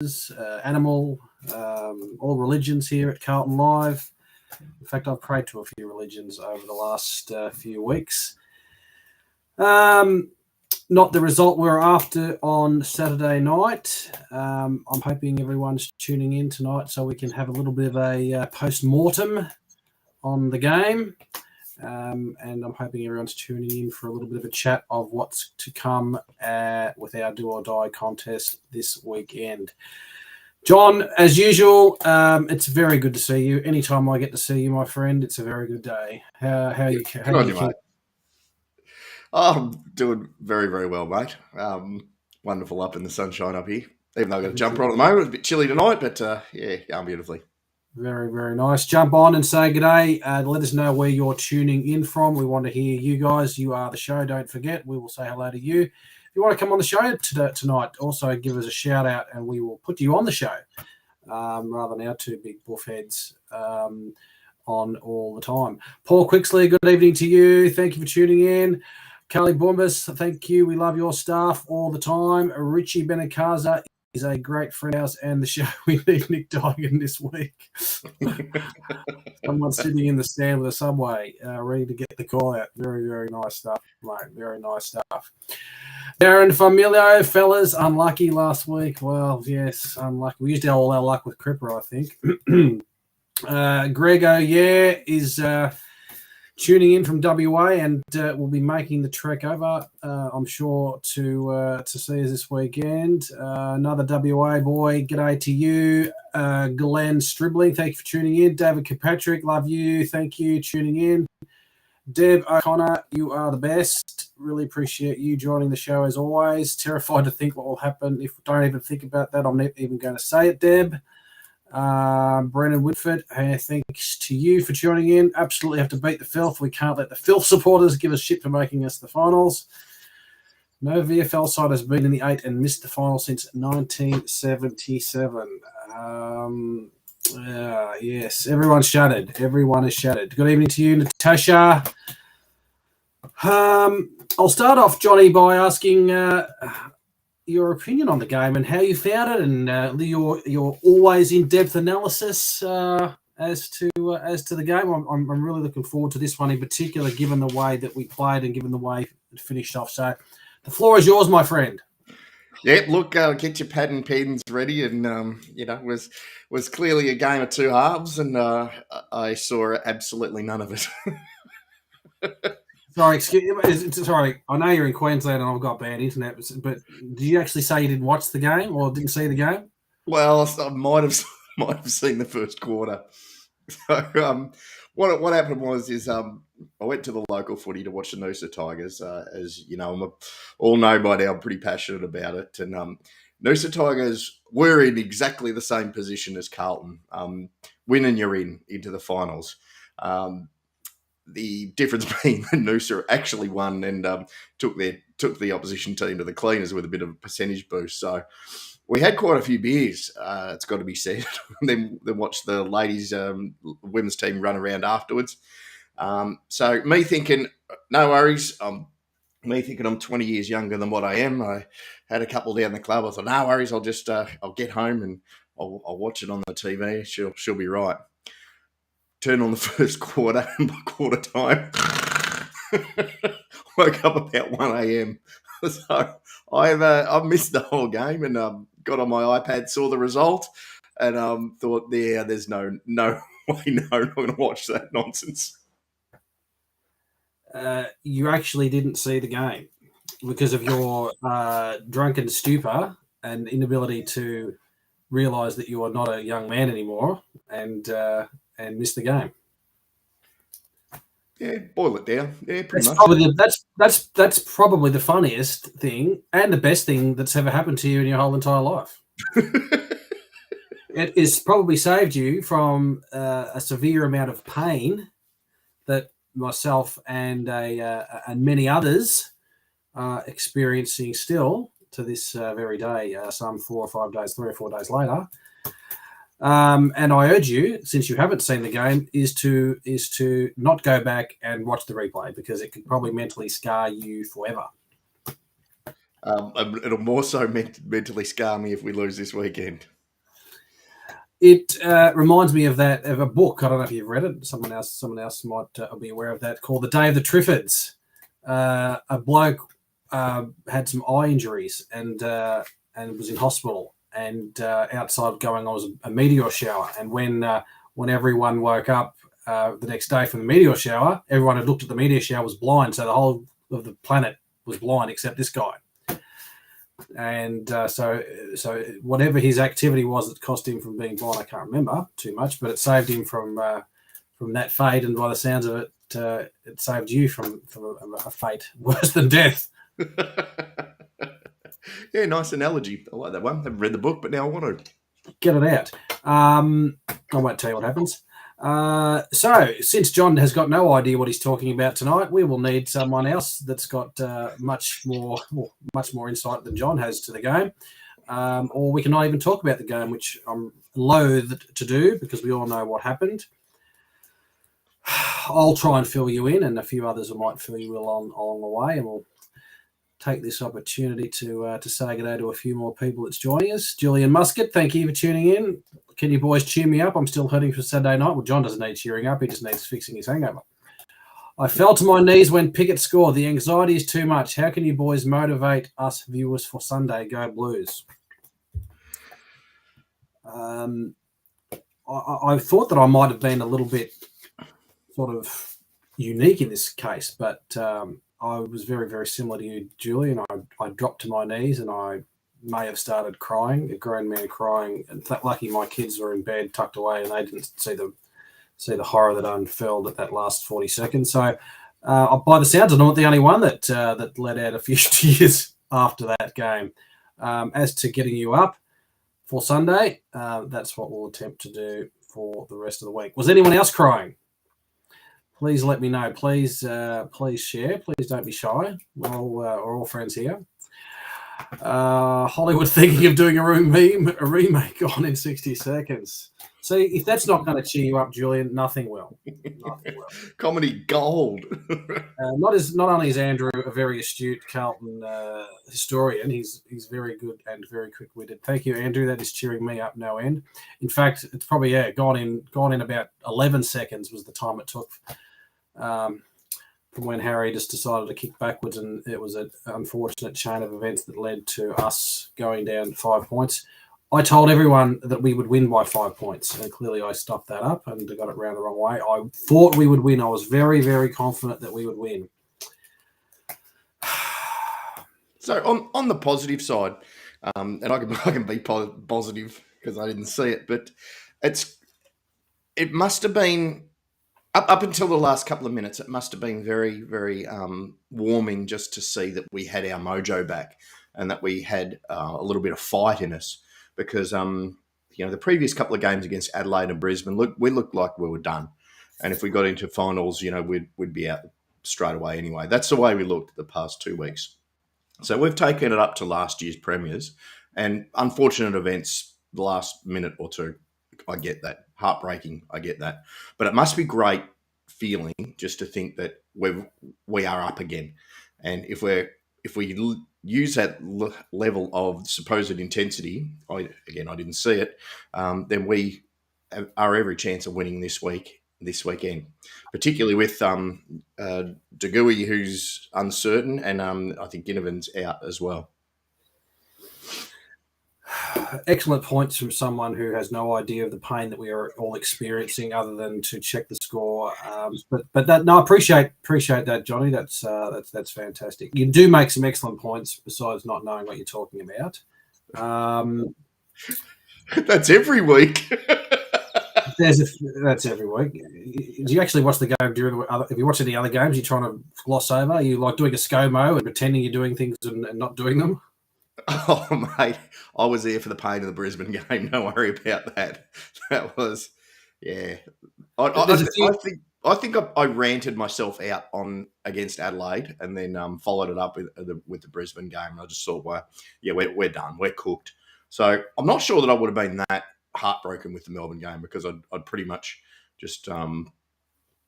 animal, all religions here at Carlton Live. In fact, I've prayed to a few religions over the last few weeks. Not the result we're after on Saturday night. I'm hoping everyone's tuning in tonight so we can have a little bit of a post-mortem on the game. And I'm hoping everyone's tuning in for a little bit of a chat of what's to come with our Do or Die contest this weekend. John, as usual, it's very good to see you. Anytime I get to see you, my friend, it's a very good day. How you mate? Oh, I'm doing very, very well, mate. Wonderful up in the sunshine up here. Even though I've got a jumper on at the moment. It's a bit chilly tonight, but going beautifully. Very, very nice. Jump on and say good day. Let us know where you're tuning in from. We want to hear you guys. You are the show. Don't forget. We will say hello to you. If you want to come on the show tonight, also give us a shout out and we will put you on the show rather than our two big buffheads on all the time. Paul Quixley, good evening to you. Thank you for tuning in. Carly Bombas, thank you. We love your staff all the time. Richie Benakaza is a great friend of ours and the show. We need Nick Digan this week. Someone sitting in the stand with a Subway ready to get the call out. Very, very nice stuff, mate. Very nice stuff. Darren Familio, fellas, unlucky last week. Well, yes, unlucky. We used all our luck with Cripper, I think. Grego, is tuning in from WA and will be making the trek over, I'm sure, to see us this weekend. Another WA boy, g'day to you. Glenn Stribling, thank you for tuning in. David Kirkpatrick, love you. Thank you, tuning in. Deb O'Connor, you are the best. Really appreciate you joining the show as always. Terrified to think what will happen if we don't even think about that. I'm not even going to say it, Deb. Brennan Whitford, thanks to you for tuning in. Absolutely have to beat the filth. We can't let the filth supporters give us shit for making us the finals. No VFL side has been in the 8 and missed the final since 1977. Yes, everyone's shattered. Everyone is shattered. Good evening to you, Natasha. I'll start off, Johnny, by asking your opinion on the game and how you found it, and your always in-depth analysis as to the game. I'm really looking forward to this one in particular, given the way that we played and given the way it finished off. So, the floor is yours, my friend. Yeah, look, get your pad and pens ready, and was clearly a game of two halves, and I saw absolutely none of it. Sorry, sorry. I know you're in Queensland and I've got bad internet, but did you actually say you didn't watch the game or didn't see the game? Well, I might have seen the first quarter. So, what happened was I went to the local footy to watch the Noosa Tigers. As you know, all know by now I'm pretty passionate about it. And Noosa Tigers were in exactly the same position as Carlton. Win and you're into the finals. The difference being that Noosa actually won and took the opposition team to the cleaners with a bit of a percentage boost. So we had quite a few beers, it's got to be said. then watched the ladies' women's team run around afterwards. So me thinking, no worries. Me thinking I'm 20 years younger than what I am. I had a couple down the club. I thought, no worries. I'll just I'll get home and I'll watch it on the TV. She'll be right. Turn on the first quarter, and by quarter time, woke up about 1 a.m. So I've missed the whole game and got on my iPad, saw the result, and thought, there's no way, no, I'm not going to watch that nonsense. You actually didn't see the game because of your drunken stupor and inability to realise that you are not a young man anymore, and miss the game. Yeah, boil it down. Yeah, pretty much. That's probably the funniest thing and the best thing that's ever happened to you in your whole entire life. It has probably saved you from a severe amount of pain that myself and many others are experiencing still to this very day, some 3 or 4 days later. And I urge you, since you haven't seen the game, is to not go back and watch the replay because it could probably mentally scar you forever. It'll more so mentally scar me if we lose this weekend. It reminds me of a book. I don't know if you've read it. Someone else might be aware of that. Called The Day of the Triffids. A bloke had some eye injuries and was in hospital. And outside going on was a meteor shower. And when everyone woke up the next day from the meteor shower, everyone had looked at the meteor shower was blind. So the whole of the planet was blind except this guy. And so whatever his activity was that cost him from being blind, I can't remember too much, but it saved him from that fate. And by the sounds of it, it saved you from a fate worse than death. Yeah, nice analogy. I like that one. I haven't read the book, but now I want to. Get it out. I won't tell you what happens. So, since John has got no idea what he's talking about tonight, we will need someone else that's got much more insight than John has to the game. Or we can not even talk about the game, which I'm loath to do because we all know what happened. I'll try and fill you in, and a few others might fill you in along the way, and we'll take this opportunity to say good day to a few more people that's joining us. Julian Muscat, thank you for tuning in. Can you boys cheer me up? I'm still hurting for Saturday night. Well, John doesn't need cheering up. He just needs fixing his hangover. I fell to my knees when Pickett scored. The anxiety is too much. How can you boys motivate us viewers for Sunday? Go Blues. I thought that I might have been a little bit sort of unique in this case, but I was very, very similar to you, Julian. I dropped to my knees and I may have started crying, a grown man crying. And lucky my kids were in bed, tucked away, and they didn't see the horror that unfurled at that last 40 seconds. So, by the sounds, I'm not the only one that let out a few tears after that game. As to getting you up for Sunday, that's what we'll attempt to do for the rest of the week. Was anyone else crying? Please let me know. Please share. Please don't be shy. We're all friends here. Hollywood thinking of doing a remake on in 60 seconds. See, if that's not going to cheer you up, Julian, nothing will. Nothing will. Comedy gold. Not only is Andrew a very astute Carlton historian, he's very good and very quick-witted. Thank you, Andrew. That is cheering me up no end. In fact, it's probably gone in about 11 seconds was the time it took. From when Harry just decided to kick backwards, and it was an unfortunate chain of events that led to us going down 5 points. I told everyone that we would win by 5 points, and clearly I stuffed that up and got it round the wrong way. I thought we would win. I was very, very confident that we would win. So on the positive side, and I can be positive because I didn't see it, but it must have been up until the last couple of minutes. It must have been very, very warming just to see that we had our mojo back and that we had a little bit of fight in us. Because the previous couple of games against Adelaide and Brisbane, we looked like we were done, and if we got into finals, we'd be out straight away anyway. That's the way we looked the past 2 weeks. So we've taken it up to last year's premiers, and unfortunate events the last minute or two. I get that, heartbreaking. I get that, but it must be great feeling just to think that we are up again, and if we use that level of supposed intensity, I didn't see it, then we are every chance of winning this weekend, particularly with Degui, who's uncertain, and I think Ginnivan's out as well. Excellent points from someone who has no idea of the pain that we are all experiencing, other than to check the score. But that, no, I appreciate that, Johnny. That's fantastic. You do make some excellent points besides not knowing what you're talking about. That's every week. That's every week. Do you actually watch the game during the other? If you watch any other games, you're trying to gloss over. Are you like doing a ScoMo and pretending you're doing things and not doing them? Oh, mate, I was there for the pain of the Brisbane game. Don't worry about that. That was, yeah. I think I ranted myself out against Adelaide, and then followed it up with the Brisbane game. And I just thought, well, yeah, we're done. We're cooked. So I'm not sure that I would have been that heartbroken with the Melbourne game, because I'd pretty much just I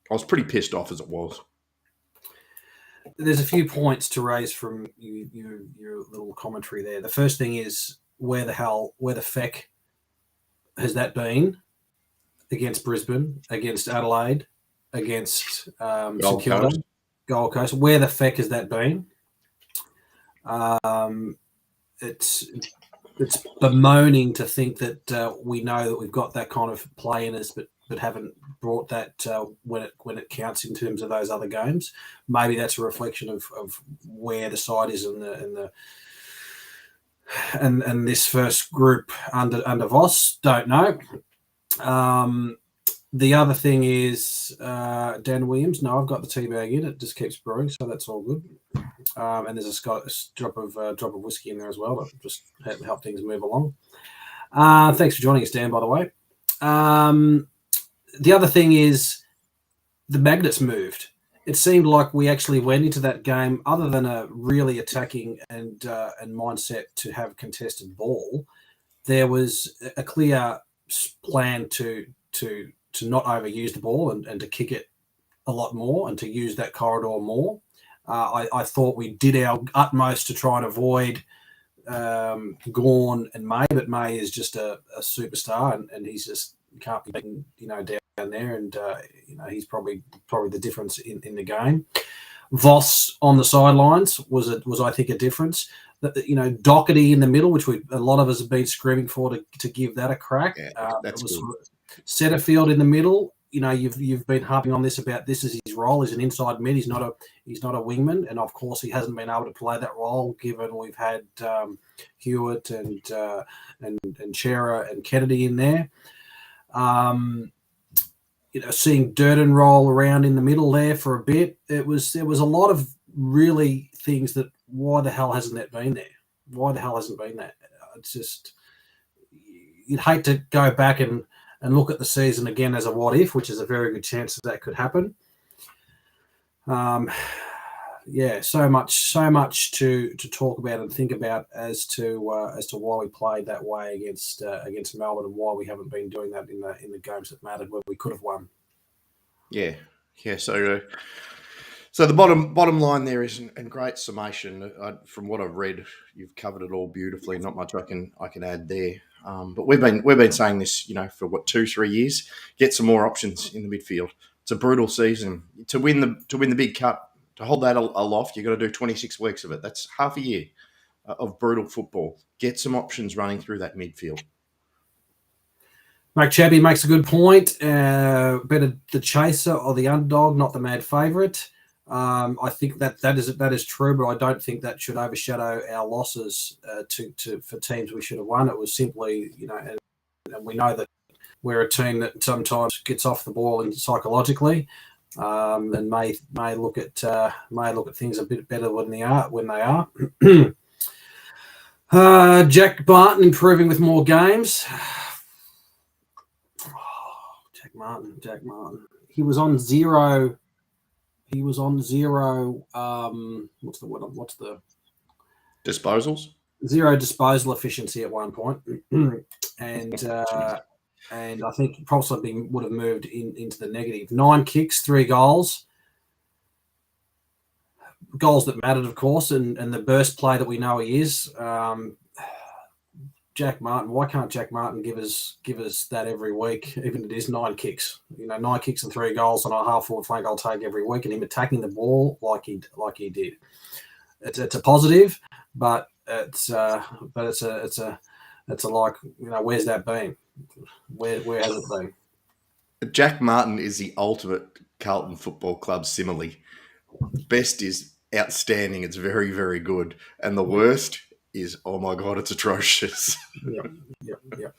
was pretty pissed off as it was. there's a few points to raise from your little commentary there. The first thing is where the feck has that been against Brisbane, against Adelaide, against St Kilda, Coast. Gold Coast? Where the feck has that been? It's bemoaning to think that we know that we've got that kind of play in us, but haven't brought that when it counts in terms of those other games. Maybe that's a reflection of where the side is and this first group under Voss. Don't know. The other thing is Dan Williams. No, I've got the tea bag in. It just keeps brewing, so that's all good. And there's a drop of whiskey in there as well to just help things move along. Thanks for joining us, Dan, by the way. The other thing is the magnets moved. It seemed like we actually went into that game, other than a really attacking and mindset to have contested ball, there was a clear plan to not overuse the ball and to kick it a lot more and to use that corridor more. I thought we did our utmost to try and avoid Gawn and May, but May is just a superstar and he's just can't be beaten, down there, and he's probably the difference in the game. Voss on the sidelines was I think a difference. Doherty in the middle, which a lot of us have been screaming for to give that a crack. Yeah, that's good. Setterfield in the middle. You've been harping on this about this is his role. He's an inside mid. He's not a wingman, and of course he hasn't been able to play that role given we've had Hewitt and Chera and Kennedy in there. Seeing Durden roll around in the middle there for a bit, there was a lot of really things that why the hell hasn't that been there? Why the hell hasn't been that? It's just you'd hate to go back and look at the season again as a what if, which is a very good chance that could happen. So much to talk about and think about as to why we played that way against Melbourne and why we haven't been doing that in the games that mattered where we could have won. Yeah. So the bottom line there is, and great summation. From what I've read, you've covered it all beautifully. Not much I can add there. But we've been saying this, for 2-3 years. Get some more options in the midfield. It's a brutal season to win the big cup. To hold that aloft, you've got to do 26 weeks of it. That's half a year of brutal football. Get some options running through that midfield. Mike Chabby makes a good point. Better the chaser or the underdog, not the mad favourite. I think that is true, but I don't think that should overshadow our losses for teams we should have won. It was simply, and we know that we're a team that sometimes gets off the ball and psychologically, and may look at things a bit better when they are. Jack Barton improving with more games. Jack Martin. He was on zero. What's the word? What's the disposals? Zero disposal efficiency at one point, and I think possibly would have moved into the negative. 9 kicks, 3 goals. Goals that mattered, of course, and the burst play that we know he is. Jack Martin, why can't Jack Martin give us that every week, even if it is 9 kicks? 9 kicks and 3 goals on a half-forward flank I'll take every week, and him attacking the ball like he did. It's a positive, but it's a like, where's that been? Where has it been? Jack Martin is the ultimate Carlton Football Club simile. Best is outstanding. It's very, very good. And the worst is, oh my God, it's atrocious. Yep.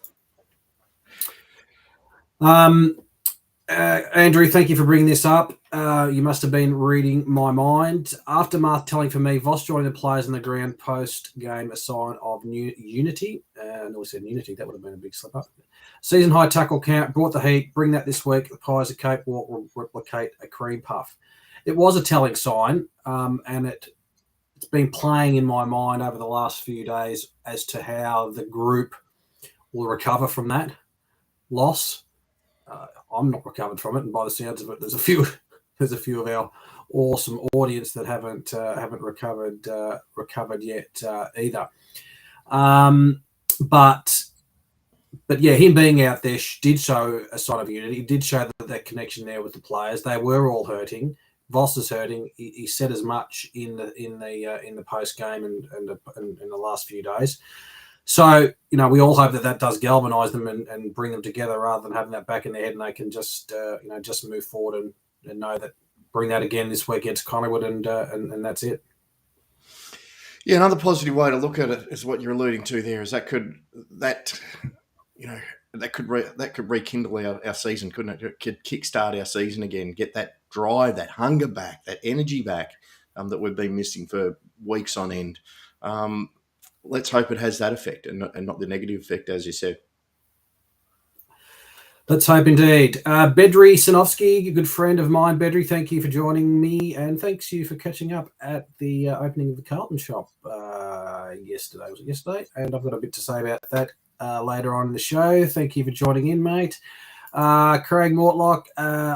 Andrew, thank you for bringing this up. You must have been reading my mind. Aftermath telling for me, Voss joining the players in the ground post-game a sign of unity. And we said unity, that would have been a big slip up. Season high tackle count, brought the heat, bring that this week. The Pies of Cape will replicate a cream puff. It was a telling sign, and it's been playing in my mind over the last few days as to how the group will recover from that loss. I'm not recovered from it, and by the sounds of it, there's a few there's a few of our awesome audience that haven't recovered yet either. But yeah, him being out there did show a sign of unity. It did show that connection there with the players. They were all hurting. Voss is hurting. He said as much in the post game and in the last few days. So we all hope that does galvanise them and bring them together rather than having that back in their head, and they can just just move forward and know that bring that again this week against Collingwood and that's it. Yeah, another positive way to look at it is what you're alluding to there. Is that could rekindle our season, couldn't it? It could kickstart our season again, get that drive, that hunger back, that energy back that we've been missing for weeks on end. Let's hope it has that effect and not the negative effect, as you said. Let's hope indeed. Bedri Sinovsky, a good friend of mine. Bedri, thank you for joining me, and thanks you for catching up at the opening of the Carlton shop yesterday. Was it yesterday? And I've got a bit to say about that later on in the show. Thank you for joining in, mate. Craig Mortlock,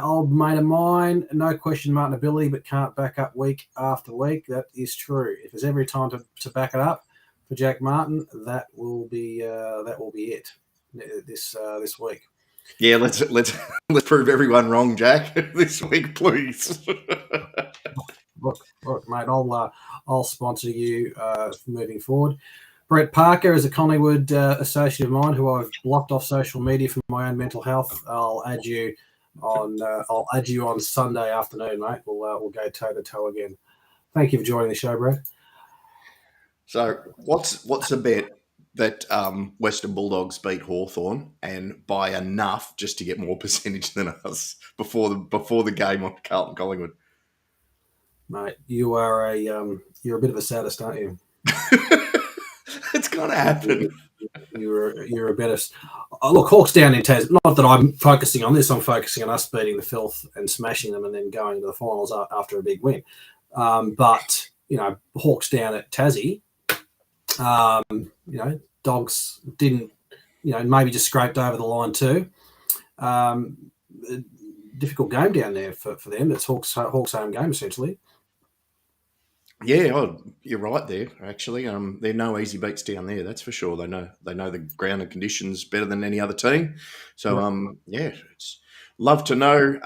old mate of mine. No question Martinability, but can't back up week after week. That is true. If there's every time to back it up for Jack Martin, that will be it this week. Yeah, let's prove everyone wrong, Jack, this week, please. Look, mate, I'll sponsor you moving forward. Brett Parker is a Collingwood associate of mine who I've blocked off social media for my own mental health. I'll add you on Sunday afternoon, mate. We'll go toe to toe again. Thank you for joining the show, Brett. So, what's the bet that Western Bulldogs beat Hawthorn and by enough just to get more percentage than us before the game on Carlton Collingwood? Mate, you're a bit of a sadist, aren't you? It's gonna happen. You're a better. Look, Hawks down in Tas. Not that I'm focusing on this. I'm focusing on us beating the filth and smashing them, and then going to the finals after a big win. But Hawks down at Tassie. Dogs didn't. Maybe just scraped over the line too. Difficult game down there for them. It's Hawks home game essentially. Yeah, you're right there. Actually, they're no easy beats down there. That's for sure. They know the ground and conditions better than any other team. So, it's love to know,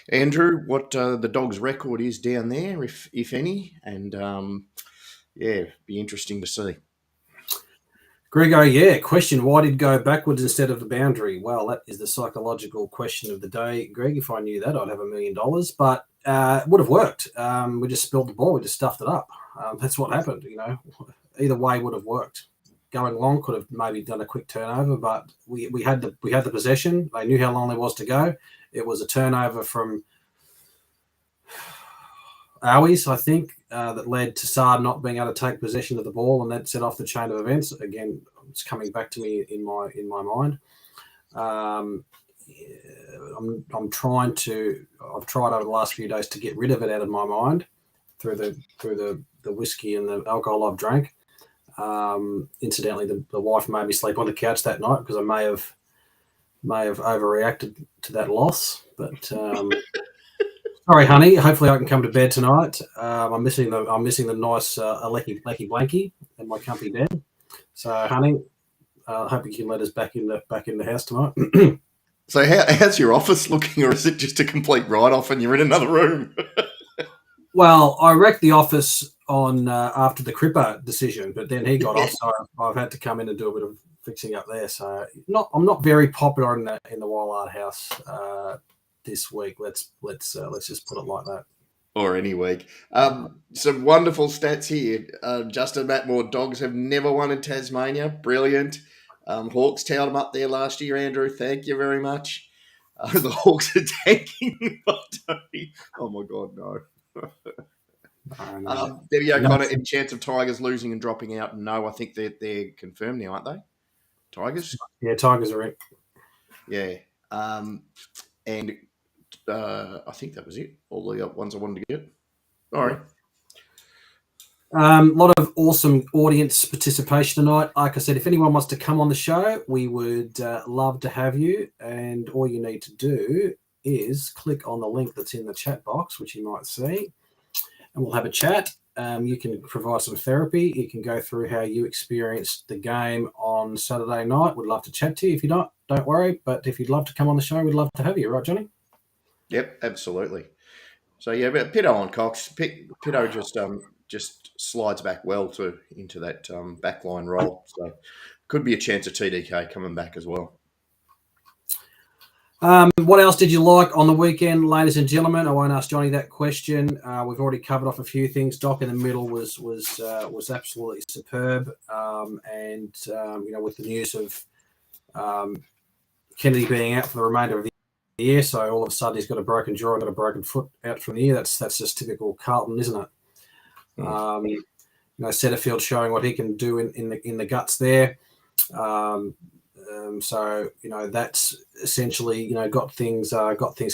Andrew, what the Dogs' record is down there, if any, and be interesting to see. Grego, question, why did go backwards instead of the boundary? Well, that is the psychological question of the day. Greg, if I knew that, I'd have $1 million, but it would have worked. We just spilled the ball. We just stuffed it up. That's what happened, Either way would have worked. Going long could have maybe done a quick turnover, but we had the possession. They knew how long there was to go. It was a turnover from Owies, I think, that led to Saad not being able to take possession of the ball, and that set off the chain of events. Again, it's coming back to me in my mind. I'm trying to. I've tried over the last few days to get rid of it out of my mind through the whiskey and the alcohol I've drank. Incidentally, the wife made me sleep on the couch that night because I may have overreacted to that loss, but. Sorry, honey. Hopefully, I can come to bed tonight. I'm missing the nice lecky blankie in my comfy bed. So, honey, I hope you can let us back in the house tonight. So, how's your office looking, or is it just a complete write-off and you're in another room? Well, I wrecked the office on after the Cripper decision, but then he got off, so I've had to come in and do a bit of fixing up there. So, I'm not very popular in the Wildart house. This week, let's just put it like that. Or any week. Some wonderful stats here. Justin Matmore, Dogs have never won in Tasmania. Brilliant. Hawks towed them up there last year, Andrew. Thank you very much. The Hawks are tanking. Oh my God, no. Debbie O'Connor, any chance of Tigers losing and dropping out? No, I think they're confirmed now, aren't they? Tigers? Yeah, Tigers are in. Yeah. And I think that was it. All the ones I wanted to get. All right. A lot of awesome audience participation tonight. Like I said, if anyone wants to come on the show, we would love to have you. And all you need to do is click on the link that's in the chat box, which you might see, and we'll have a chat. You can provide some therapy. You can go through how you experienced the game on Saturday night. We'd love to chat to you. If you don't worry. But if you'd love to come on the show, we'd love to have you. Right, Johnny? Yep, absolutely. So yeah, but Pitto on Cox. Pitto just slides back well into that backline role. So could be a chance of TDK coming back as well. What else did you like on the weekend, ladies and gentlemen? I won't ask Johnny that question. We've already covered off a few things. Doc in the middle was absolutely superb, and with the news of Kennedy being out for the remainder of the year, so all of a sudden he's got a broken jaw and got a broken foot out from the year. That's just typical Carlton, isn't it? Setterfield showing what he can do in the guts there. So that's essentially got things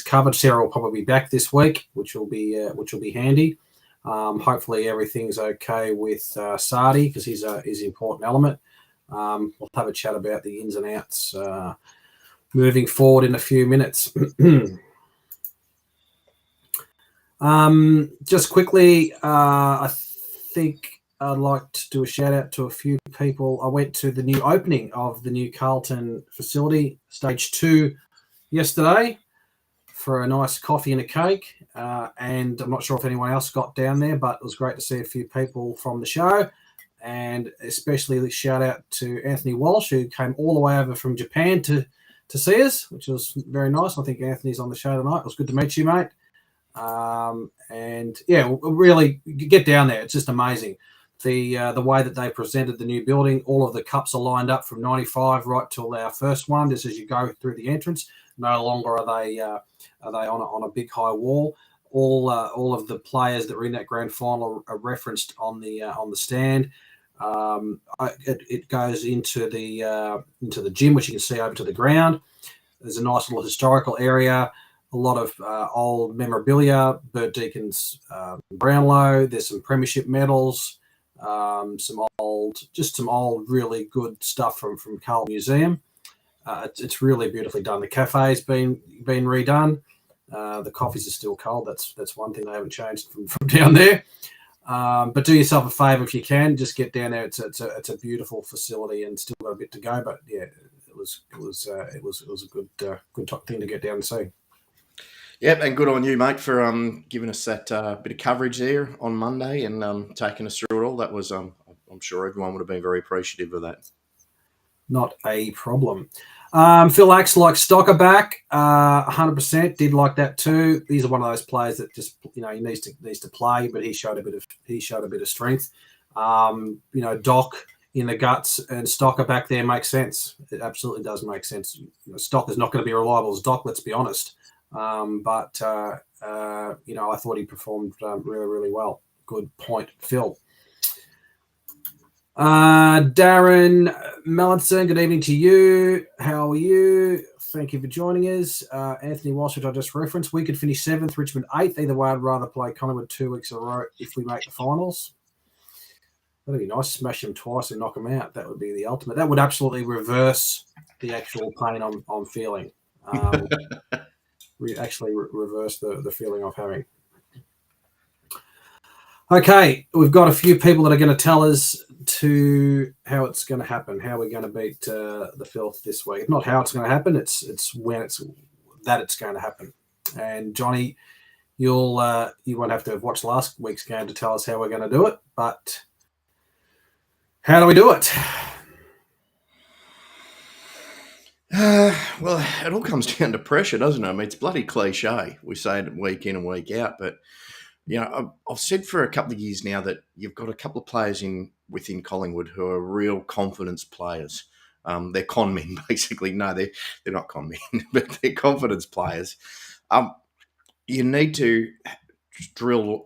covered. Sarah will probably be back this week, which will be handy. Hopefully everything's okay with Sardi because he's an important element. We'll have a chat about the ins and outs moving forward in a few minutes. Just quickly, I think I'd like to do a shout out to a few people. I went to the new opening of the new Carlton facility, stage 2, yesterday for a nice coffee and a cake. And I'm not sure if anyone else got down there, but it was great to see a few people from the show. And especially a shout out to Anthony Walsh, who came all the way over from Japan to see us, which was very nice. I think Anthony's on the show tonight. It was good to meet you, mate. And yeah, really get down there. It's just amazing. The way that they presented the new building, all of the cups are lined up from 95 right till our first one. Just as you go through the entrance, no longer are they on a big high wall. All of the players that were in that grand final are referenced on the stand. It goes into the gym, which you can see over to the ground. There's a nice little historical area. A lot of old memorabilia, Bert Deacon's Brownlow. There's some premiership medals, some old really good stuff from Carlton Museum. It's really beautifully done. The cafe's been redone. The coffees are still cold. That's one thing they haven't changed from down there. But do yourself a favour if you can. Just get down there. It's a beautiful facility and still got a bit to go. But yeah, it was a good thing to get down and see. Yep, and good on you, mate, for giving us that bit of coverage there on Monday and taking us through it all. That was, I'm sure everyone would have been very appreciative of that. Not a problem. Phil Axe likes Stocker back, 100%. Did like that too. These are one of those players that just he needs to play, but he showed a bit of strength. Doc in the guts and Stocker back there makes sense. It absolutely does make sense. Stocker's not going to be reliable as Doc. Let's be honest. But I thought he performed really, really well. Good point, Phil. Darren Mellinson, good evening to you. How are you? Thank you for joining us. Anthony Walsh, which I just referenced. We could finish 7th, Richmond 8th. Either way, I'd rather play Collingwood 2 weeks in a row if we make the finals. That'd be nice. Smash them twice and knock them out. That would be the ultimate. That would absolutely reverse the actual pain I'm feeling. Reverse the feeling of having. Okay, we've got a few people that are going to tell us how it's going to happen, how we're going to beat the filth this week. Not how it's going to happen, it's when it's going to happen. And Johnny, you won't have to watch last week's game to tell us how we're going to do it, but how do we do it? Well, it all comes down to pressure, doesn't it? I mean, it's bloody cliche. We say it week in and week out, but I've said for a couple of years now that you've got a couple of players within Collingwood who are real confidence players. They're con men, basically. No, they're not con men, but they're confidence players. You need to drill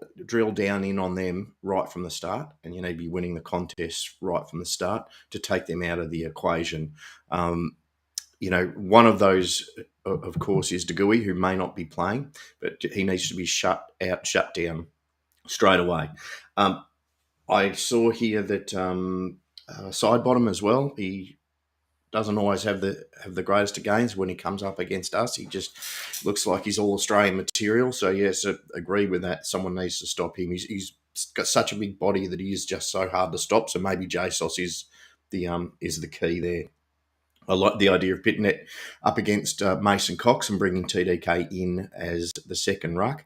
down in on them right from the start, and you need to be winning the contest right from the start to take them out of the equation. One of those, of course, is Degui, who may not be playing, but he needs to be shut down straight away. I saw here that Sidebottom as well, he doesn't always have the greatest of games when he comes up against us. He just looks like he's all Australian material. So yes, I agree with that. Someone needs to stop him. He's got such a big body that he is just so hard to stop. So maybe JSOS is the key there. I like the idea of pitting it up against Mason Cox and bringing TDK in as the second ruck.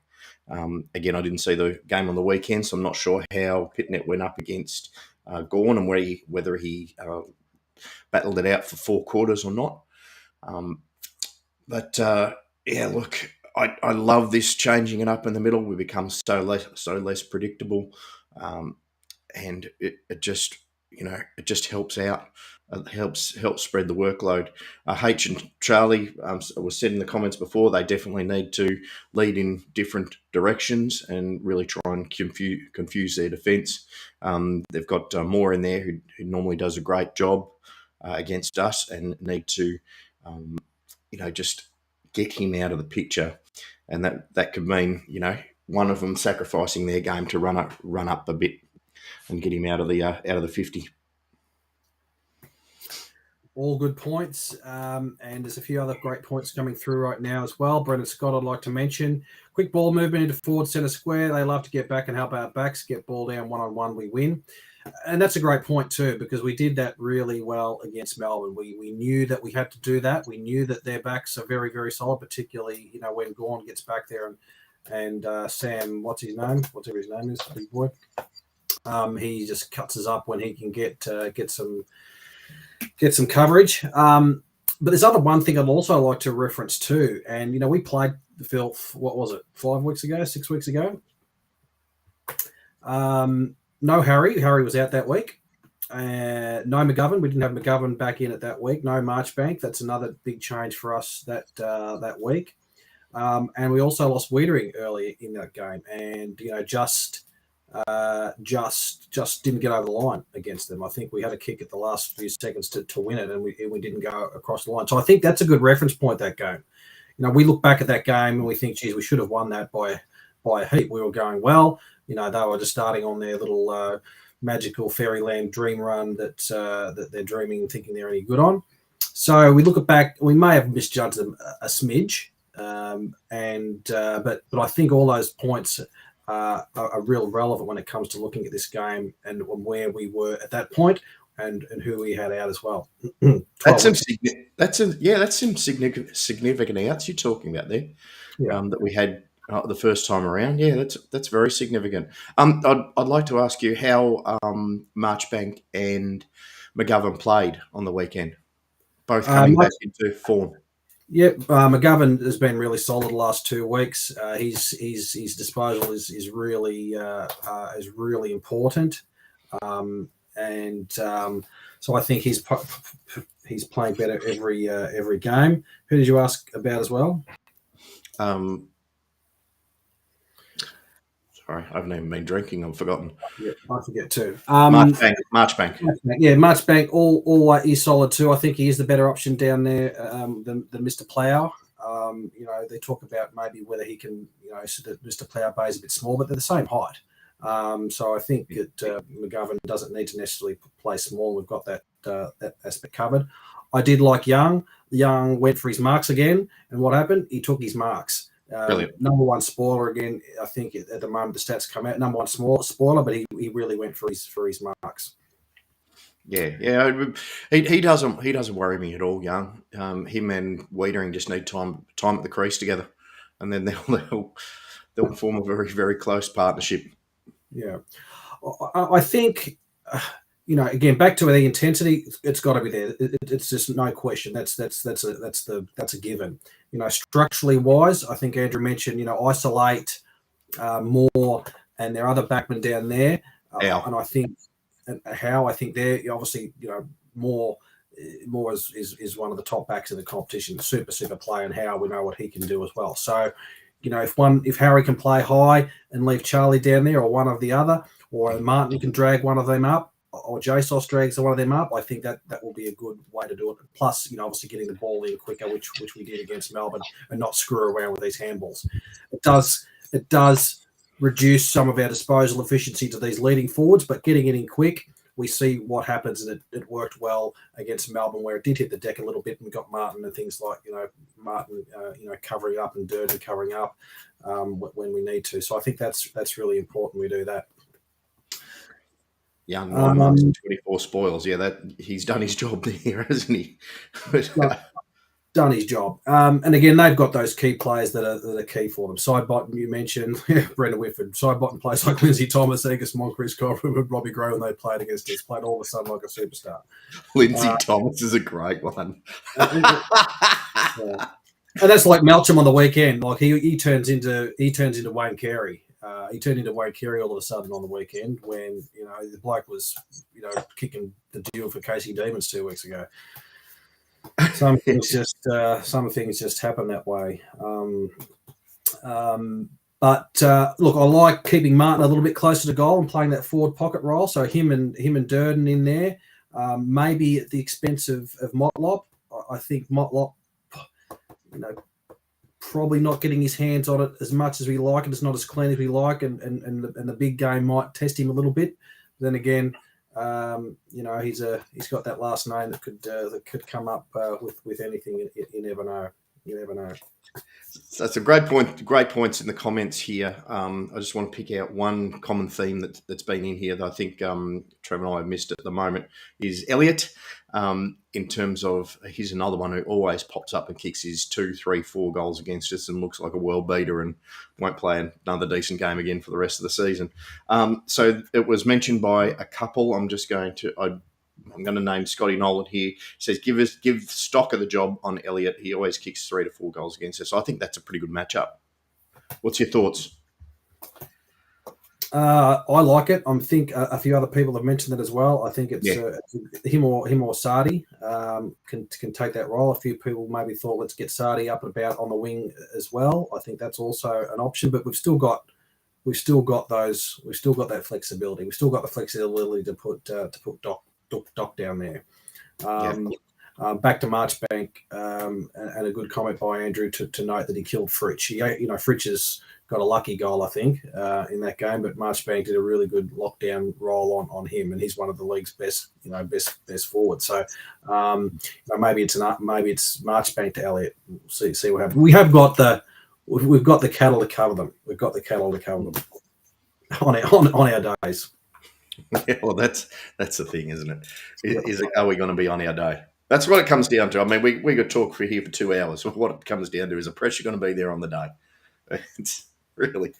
Again, I didn't see the game on the weekend, so I'm not sure how Pitnet went up against Gawn and whether he battled it out for 4 quarters or not. Yeah, look, I love this changing it up in the middle. We become so less predictable, and it just helps out. It helps spread the workload. H and Charlie was said in the comments before, they definitely need to lead in different directions and really try and confuse their defence. They've got Moore in there who normally does a great job against us, and need to just get him out of the picture, and that could mean one of them sacrificing their game to run up a bit and get him out of the 50. All good points, and there's a few other great points coming through right now as well. Brendan Scott, I'd like to mention. Quick ball movement into forward centre square. They love to get back and help our backs. Get ball down one-on-one, we win. And that's a great point too, because we did that really well against Melbourne. We knew that we had to do that. We knew that their backs are very, very solid, particularly when Gawn gets back there and Sam, what's his name? Whatever his name is, big boy. He just cuts us up when he can get some coverage. But there's one thing I'd also like to reference too. And, we played the Filth, what was it, 6 weeks ago? No Harry. Harry was out that week. No McGovern. We didn't have McGovern back in it that week. No Marchbank. That's another big change for us that week. And we also lost Wiedering early in that game. And, just didn't get over the line against them. I think we had a kick at the last few seconds to win it, and we didn't go across the line. So I think that's a good reference point, that game. We look back at that game and we think, geez, we should have won that by a heap. We were going well. They were just starting on their little magical fairyland dream run that they're dreaming and thinking they're any good on. So we look back, we may have misjudged them a smidge, but I think all those points are real relevant when it comes to looking at this game and where we were at that point and who we had out as well. That's some significant outs you're talking about there. Yeah. That we had the first time around. Yeah, that's very significant. I'd like to ask you how Marchbank and McGovern played on the weekend, both coming back into form. Yeah, McGovern has been really solid the last 2 weeks. His disposal is really important, so I think he's playing better every game. Who did you ask about as well? Sorry, I haven't even been drinking. I've forgotten. Yeah, I forget too. Marchbank. Yeah, Marchbank all is solid too. I think he is the better option down there than Mr. Plough. They talk about maybe whether he can, so that Mr. Plough Bay is a bit small, but they're the same height. So I think that McGovern doesn't need to necessarily play small. We've got that aspect covered. I did like Young. Young went for his marks again, and what happened? He took his marks. Number one spoiler again. I think at the moment the stats come out. Number one spoiler, but he really went for his marks. Yeah. He doesn't worry me at all. Young, him and Wiedering just need time at the crease together, and then they'll form a very, very close partnership. Yeah, I think. Again, back to the intensity, it's got to be there. It's just no question. That's a given. Structurally wise, I think Andrew mentioned, isolate Moore and their other backmen down there, and I think they're obviously Moore is one of the top backs in the competition, super player, and Howe, we know what he can do as well. So, if Harry can play high and leave Charlie down there, or one of the other, or Martin can drag one of them up, or JSOS drags one of them up, I think that will be a good way to do it. Plus, obviously getting the ball in quicker, which we did against Melbourne, and not screw around with these handballs. It does reduce some of our disposal efficiency to these leading forwards, but getting it in quick, we see what happens, and it worked well against Melbourne, where it did hit the deck a little bit and got Martin and things like Martin covering up and Durden covering up when we need to. So I think that's really important we do that. Young 9 months and 24 spoils. Yeah, that he's done his job there, hasn't he? Done his job. And again, they've got those key players that are key for them. Sidebottom, you mentioned, Brendan Whitford. Sidebottom plays like Lindsay Thomas, Angus Moncrief, Corbin, and Robbie Gray when they played against us. Played all of a sudden like a superstar. Lindsay Thomas is a great one. And that's like Melcham on the weekend. Like he turns into Wayne Carey. He turned into Wayne Carey all of a sudden on the weekend when the bloke was kicking the deal for Casey Demons 2 weeks ago. Some things just happen that way. But look, I like keeping Martin a little bit closer to goal and playing that forward pocket role. So him and Durden in there, maybe at the expense of Motlop. I think Motlop, probably not getting his hands on it as much as we like, and it's not as clean as we like, and the big game might test him a little bit. Then again, he's got that last name that could come up with anything. You never know. You never know. So that's a great point. Great points in the comments here. I just want to pick out one common theme that's been in here that I think Trevor and I have missed at the moment is Elliott. In terms of he's another one who always pops up and kicks his 2, 3, 4 goals against us and looks like a world beater and won't play another decent game again for the rest of the season. So it was mentioned by a couple. I'm going to name Scotty Nolan here. He says, give stock of the job on Elliott. He always kicks 3 to 4 goals against us. So I think that's a pretty good matchup. What's your thoughts? I like it. I think a few other people have mentioned it as well. I think it's him or Sardi can take that role. A few people maybe thought let's get Sardi up and about on the wing as well. I think that's also an option. But we've still got that flexibility. We've still got the flexibility to put Doc down there. Back to Marchbank, and a good comment by Andrew to note that he killed Fritsch. Fritsch has got a lucky goal, I think, in that game, but Marchbank did a really good lockdown role on him, and he's one of the league's best forwards. So maybe it's Marchbank to Elliott. We'll see what happens. We've got the cattle to cover them. We've got the cattle to cover them on our days. Yeah, well, that's the thing, isn't it? Are we going to be on our day? That's what it comes down to. I mean, we could talk here for 2 hours. What it comes down to is the pressure going to be there on the day. It's really.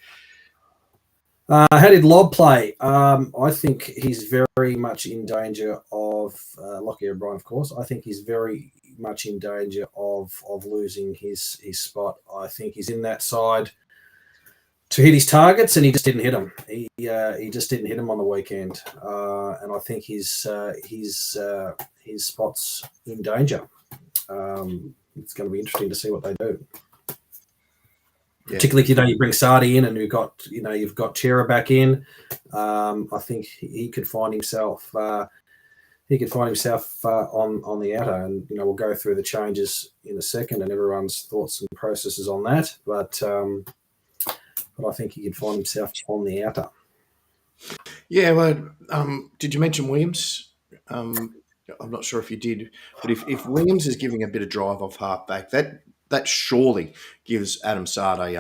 How did Lobb play? I think he's very much in danger of Lockie O'Brien, of course. I think he's very much in danger of losing his spot. I think he's in that side to hit his targets, and he just didn't hit them. He just didn't hit them on the weekend, and I think his spot's in danger. It's going to be interesting to see what they do. Yeah. Particularly, you bring Sardi in, and you've got Chera back in. I think he could find himself. On the outer, and we'll go through the changes in a second, and everyone's thoughts and processes on that. But I think he could find himself on the outer. Yeah, well, did you mention Williams? I'm not sure if you did, but if Williams is giving a bit of drive off halfback, that surely gives Adam Sade,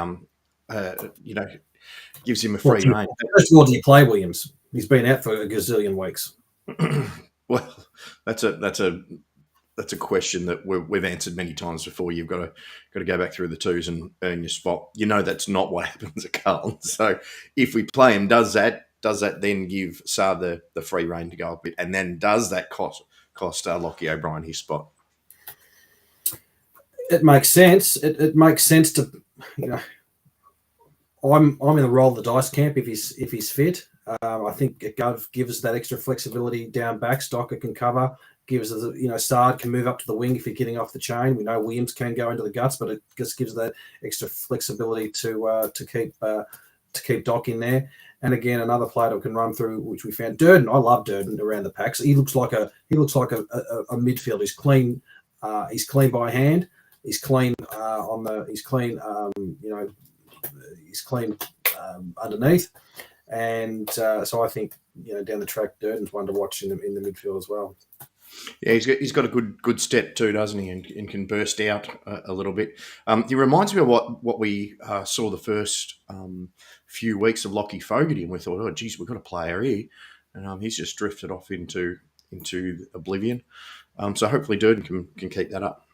gives him a free rein. First of all, do you play Williams? He's been out for a gazillion weeks. Well, that's a question that we've answered many times before. You've got to go back through the twos and earn your spot. That's not what happens at Carlton. So if we play him, does that then give Saad the free rein to go a bit, and then does that cost Lockie O'Brien his spot? It makes sense. It makes sense to I'm in the roll of the dice camp if he's fit. I think it gives us that extra flexibility down back. Stocker can cover. Gives us, Sard can move up to the wing if you're getting off the chain. We know Williams can go into the guts, but it just gives that extra flexibility to keep Doc in there. And again, another player that can run through, which we found. Durden, I love Durden around the packs. He looks like a midfield. He's clean. He's clean by hand. He's clean He's clean underneath. And so I think, down the track, Durden's one to watch in the midfield as well. Yeah, he's got a good step too, doesn't he? And can burst out a little bit. He reminds me of what we saw the first few weeks of Lockie Fogarty, and we thought, oh, geez, we've got a player here, and he's just drifted off into oblivion. So hopefully Durden can keep that up.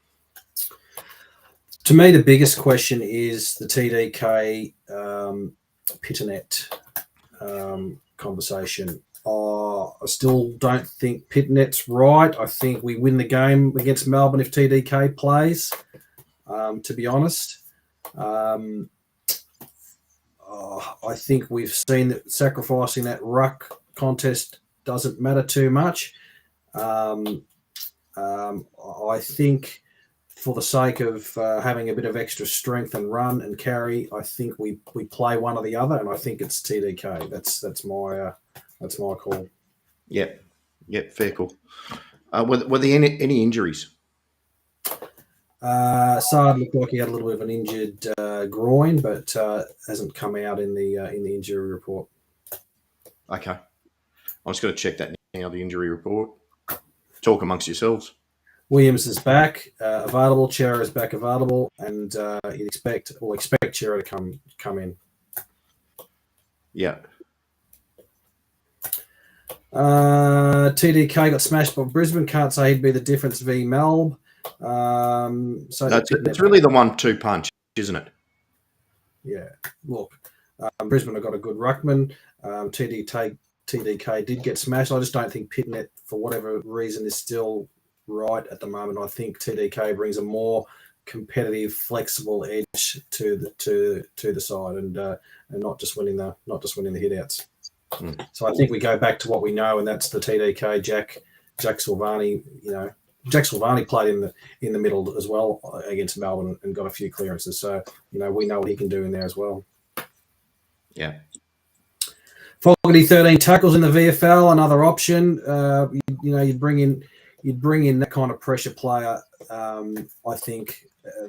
To me, the biggest question is the TDK Pitternet conversation. I still don't think Pitnet's right. I think we win the game against Melbourne if TDK plays, to be honest. I think we've seen that sacrificing that ruck contest doesn't matter too much. I think for the sake of having a bit of extra strength and run and carry, I think we play one or the other, and I think it's TDK. That's my call. Yep, fair call. Were there any injuries? Saad looked like he had a little bit of an injured groin, but hasn't come out in the injury report. Okay, I'm just going to check that now. The injury report. Talk amongst yourselves. Williams is back available. Chera is back available, and you'd expect Chera to come in. Yeah. TDK got smashed by Brisbane. Can't say he'd be the difference v Melb. So it's really the 1-2 punch, isn't it? Yeah. Look, Brisbane have got a good ruckman. TDK did get smashed. I just don't think Pitnet, for whatever reason, is still right at the moment. I think TDK brings a more competitive, flexible edge to the side, and not just winning the hitouts. So I think we go back to what we know, and that's the TDK Jack Silvani. Jack Silvani played in the middle as well against Melbourne and got a few clearances. So we know what he can do in there as well. Yeah. Fogarty 13 tackles in the VFL, another option. You'd bring in that kind of pressure player. I think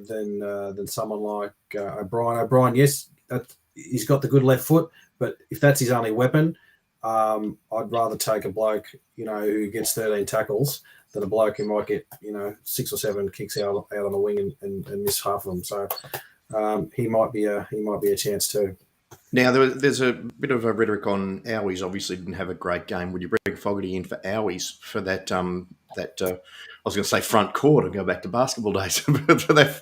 than someone like O'Brien. O'Brien, yes, he's got the good left foot. But if that's his only weapon, I'd rather take a bloke, who gets 13 tackles than a bloke who might get, 6 or 7 kicks out on the wing and miss half of them. So he might be a chance too. Now there's a bit of a rhetoric on Owies. Obviously, didn't have a great game. Would you bring Fogarty in for Owies for that? I was going to say front court and go back to basketball days for that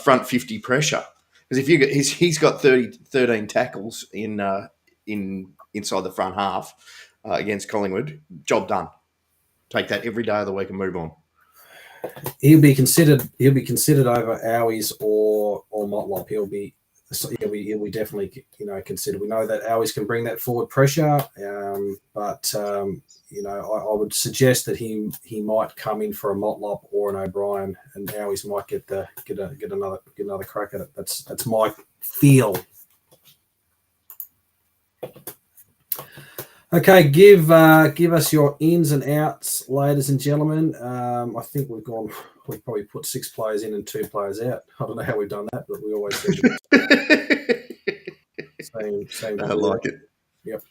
front 50 pressure. Because if he's got 13 tackles in inside the front half against Collingwood, job done. Take that every day of the week and move on. He'll be considered over Owies or Motlop. He'll be definitely considered. We know that Owies can bring that forward pressure, but I would suggest that he might come in for a Motlop or an O'Brien, and Owies might get another crack at it. That's my feel. Okay, give us your ins and outs, ladies and gentlemen. I think we've probably put 6 players in and 2 players out. I don't know how we've done that, but we always do. Same. I like it. Yep.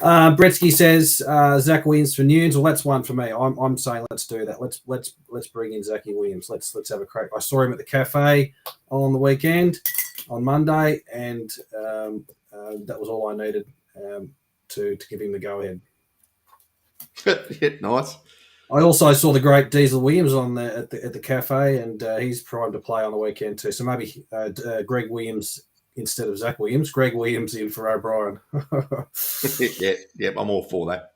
Bretsky says Zach Williams for Nunes. Well, that's one for me. I'm saying let's do that. Let's bring in Zachy Williams. Let's have a crack. I saw him at the cafe on the weekend on Monday, and that was all I needed to give him the go ahead. Yeah, nice. I also saw the great Diesel Williams at the cafe, and he's primed to play on the weekend too. So maybe Greg Williams instead of Zach Williams. Greg Williams in for O'Brien. yeah, I'm all for that.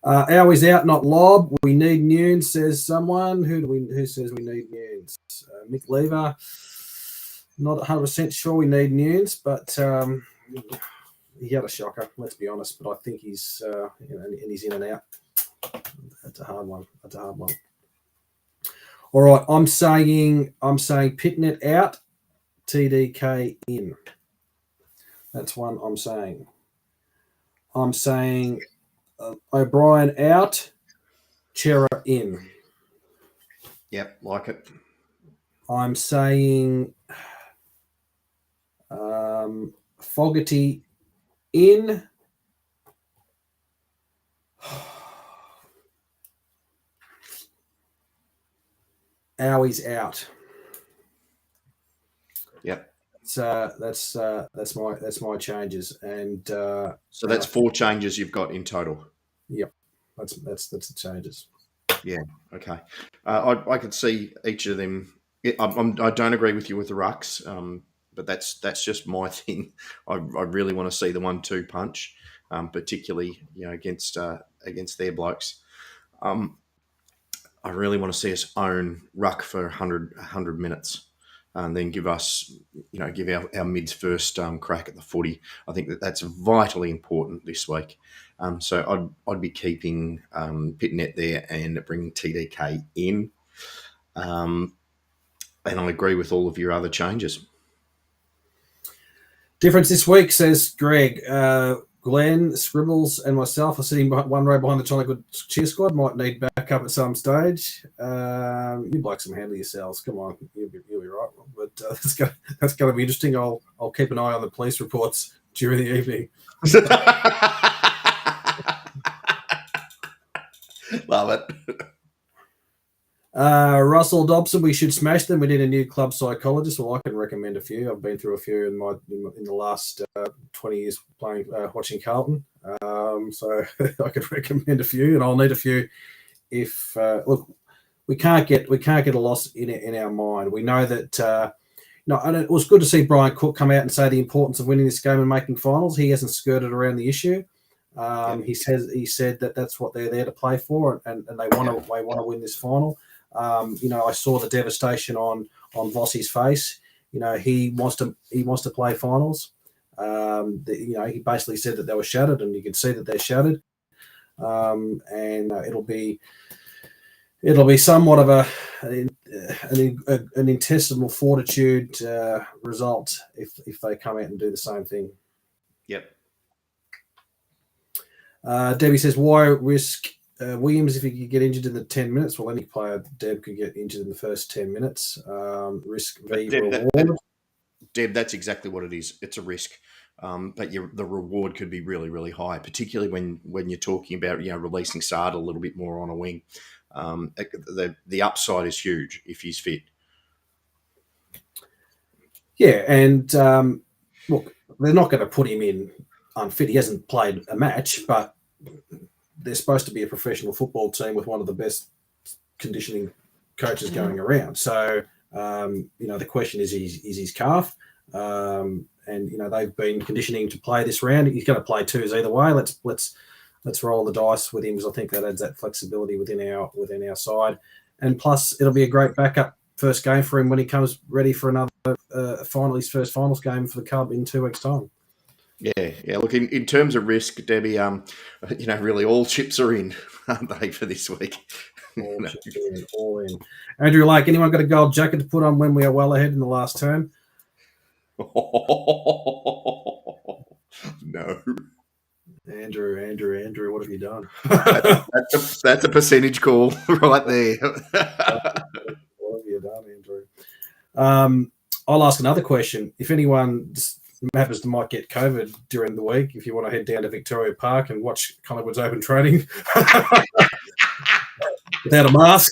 Owies out, not Lob. We need Nunes, says someone. Who says we need Nunes? Mick Lever. Not 100% sure we need Nunes, but he had a shocker. Let's be honest. But I think he's and he's in and out. That's a hard one. All right, I'm saying Pitnet out, TDK in. That's one I'm saying. I'm saying O'Brien out, Chera in. Yep, like it. I'm saying Fogarty in Owie's out. Yep. So that's my changes, and so that's 4 changes you've got in total. Yep, that's the changes. Yeah. Okay. I could see each of them. I don't agree with you with the rucks, but that's just my thing. I really want to see the 1-2 punch, particularly against their blokes. I really want to see us own ruck for 100 minutes, and then give our mids first crack at the footy. I think that's vitally important this week. So I'd be keeping Pitnet there and bringing TDK in. And I agree with all of your other changes. Difference this week, says Greg. Glenn, Scribbles, and myself are sitting one row behind the Jolly Good cheer squad. Might need backup at some stage. You blokes can handle yourselves. Come on, you'll be right. But that's going to be interesting. I'll keep an eye on the police reports during the evening. Love it. Russell Dobson, we should smash them. We need a new club psychologist. Well, I can recommend a few. I've been through a few in the last 20 years playing watching Carlton. So I could recommend a few, and I'll need a few. If look, we can't get a loss in our mind. We know that. And it was good to see Brian Cook come out and say the importance of winning this game and making finals. He hasn't skirted around the issue. He said that that's what they're there to play for, and they want to win this final. I saw the devastation on Vossi's face. He wants to play finals. He basically said that they were shattered, and you can see that they're shattered. And it'll be somewhat of an intestinal fortitude result if they come out and do the same thing. Yep. Debbie says, why risk Williams if he could get injured in the 10 minutes? Well, any player, Deb, could get injured in the first 10 minutes. Risk v reward. Deb, that's exactly what it is. It's a risk. But the reward could be really, really high, particularly when you're talking about releasing Sard a little bit more on a wing. The upside is huge if he's fit. Yeah, and look, they're not going to put him in unfit. He hasn't played a match, but they're supposed to be a professional football team with one of the best conditioning coaches going around. So, the question is his calf. And they've been conditioning to play this round. He's going to play twos either way. Let's roll the dice with him, because I think that adds that flexibility within our side. And plus, it'll be a great backup first game for him when he comes ready for another his first finals game for the club in 2 weeks' time. Yeah. Look, in terms of risk, Debbie, really all chips are in, aren't they, for this week? All in. Andrew Lake, anyone got a gold jacket to put on when we are well ahead in the last term? No. Andrew, what have you done? That's a percentage call right there. What have you done, Andrew? I'll ask another question. If anyone happens to might get COVID during the week, if you want to head down to Victoria Park and watch Collingwood's open training without a mask,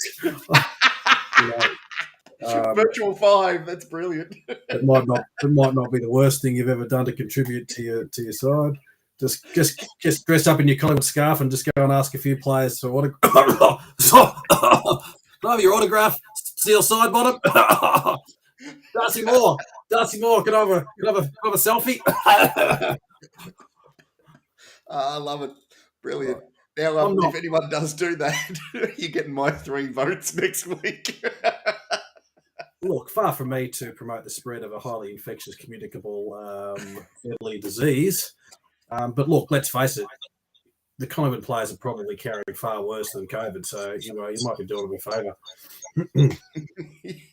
Virtual 5, that's brilliant. It might not be the worst thing you've ever done to contribute to your side. Just dress up in your Collingwood scarf and just go and ask a few players for autograph. Can I have your autograph? Steel side bottom. Darcy Moore, can I have a selfie? I love it. Brilliant. Now, if anyone does do that, you're getting my 3 votes next week. Look, far from me to promote the spread of a highly infectious, communicable, deadly disease. But look, let's face it, the Collingwood players are probably carrying far worse than COVID, so you might be doing them a favour.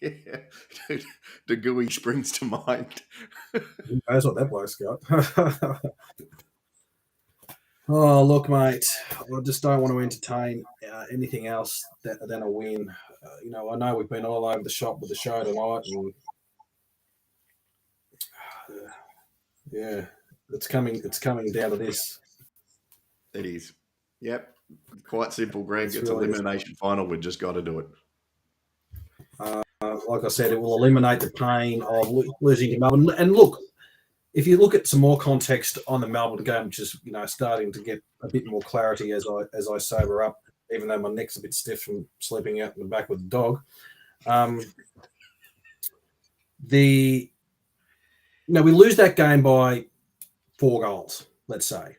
Yeah. Dude, the gooey springs to mind. That's what that bloke's got. Oh, look, mate, I just don't want to entertain anything else than a win. I know we've been all over the shop with the show tonight, and It's coming down to this. It is. Yep. Quite simple, Greg. It's It's really elimination final. We've just got to do it. Like I said, it will eliminate the pain of losing to Melbourne. And look, if you look at some more context on the Melbourne game, which is starting to get a bit more clarity as I sober up, even though my neck's a bit stiff from sleeping out in the back with the dog. We lose that game by 4 goals, let's say,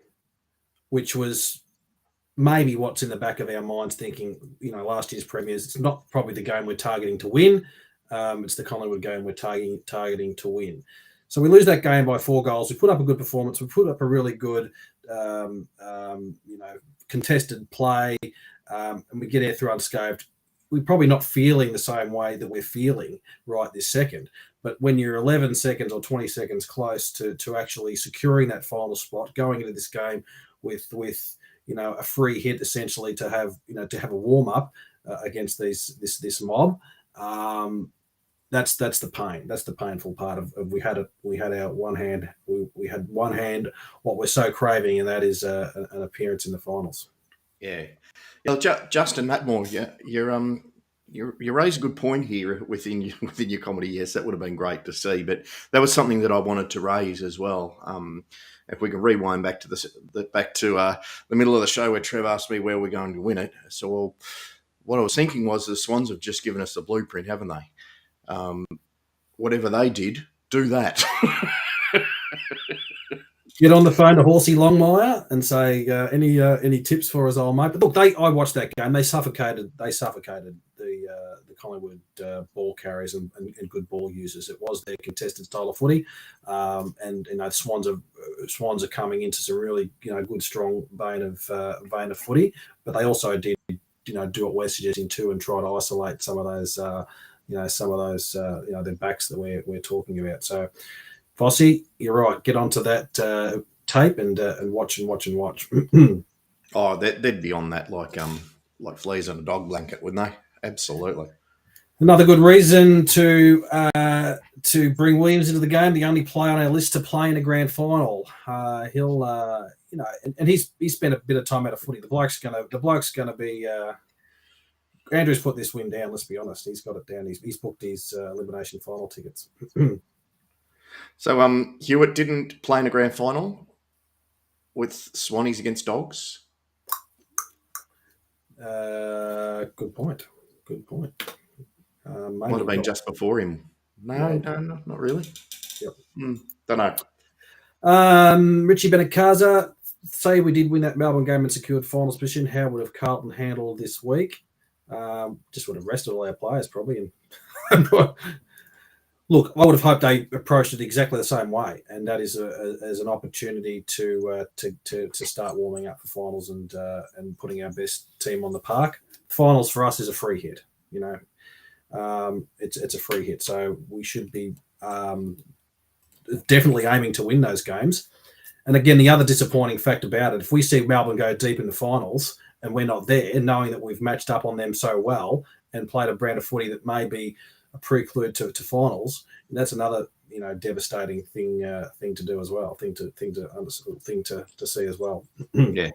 which was maybe what's in the back of our minds, thinking, last year's premiers, it's not probably the game we're targeting to win. It's the Collingwood game we're targeting to win. So we lose that game by 4 goals. We put up a good performance. We put up a really good, contested play, and we get out through unscathed. We're probably not feeling the same way that we're feeling right this second. But when you're 11 seconds or 20 seconds close to actually securing that final spot, going into this game with a free hit essentially to have a warm up against this mob. That's the pain. That's the painful part of we had our one hand. We had one hand what we're so craving, and that is an appearance in the finals. Yeah. Justin Matmore, you raised a good point here within your comedy. Yes, that would have been great to see, but that was something that I wanted to raise as well. If we can rewind back to the middle of the show where Trev asked me where we're going to win it. So, what I was thinking was the Swans have just given us the blueprint, haven't they? Whatever they did, do that. Get on the phone to Horsey Longmire and say any tips for us, old mate. But look, I watched that game. They suffocated the Collingwood ball carriers and good ball users. It was their contested style of footy, and Swans are coming into some really good strong vein of footy. But they also did do what we're suggesting too and try to isolate some of those their backs that we're talking about. So. Fossey, you're right. Get onto that tape and watch. Oh, they'd be on that like fleas on a dog blanket, wouldn't they? Absolutely. Another good reason to bring Williams into the game. The only player on our list to play in a grand final. He'll and he's spent a bit of time out of footy. The bloke's gonna be. Andrew's put this win down. Let's be honest. He's got it down. He's booked his elimination final tickets. So, Hewitt didn't play in a grand final with Swannies against Dogs? Good point. Might have been just before him. No, not really. Yep. Don't know. Richie Benakaza, say we did win that Melbourne game and secured finals position, how would have Carlton handled this week? Just would have rested all our players probably. Look, I would have hoped they approached it exactly the same way, and that is as an opportunity to start warming up for finals and putting our best team on the park. Finals for us is a free hit, it's a free hit, so we should be definitely aiming to win those games. And again, the other disappointing fact about it, if we see Melbourne go deep in the finals and we're not there, knowing that we've matched up on them so well and played a brand of footy that may be a prelude to finals, and that's another devastating thing to do as well, thing to see as well. Yeah.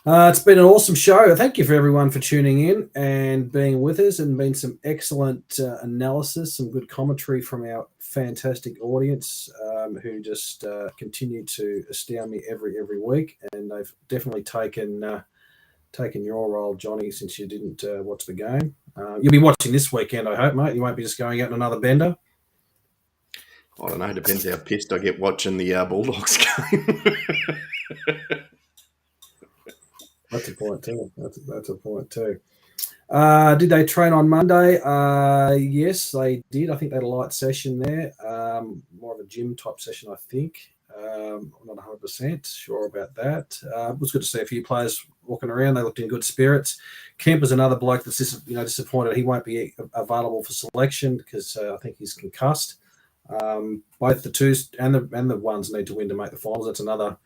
It's been an awesome show. Thank you for everyone for tuning in and being with us, and been some excellent analysis, some good commentary from our fantastic audience who just continue to astound me every week, and they've definitely taken your role, Johnny, since you didn't watch the game. You'll be watching this weekend, I hope, mate. You won't be just going out on another bender. I don't know. Depends how pissed I get watching the Bulldogs game. That's a point too. That's a point too. Did they train on Monday? Yes, they did. I think they had a light session there. More of a gym type session, I think. I'm not 100% sure about that. It was good to see a few players walking around. They looked in good spirits. Kemp is another bloke that's disappointed he won't be available for selection because I think he's concussed. Both the twos and the ones need to win to make the finals. That's another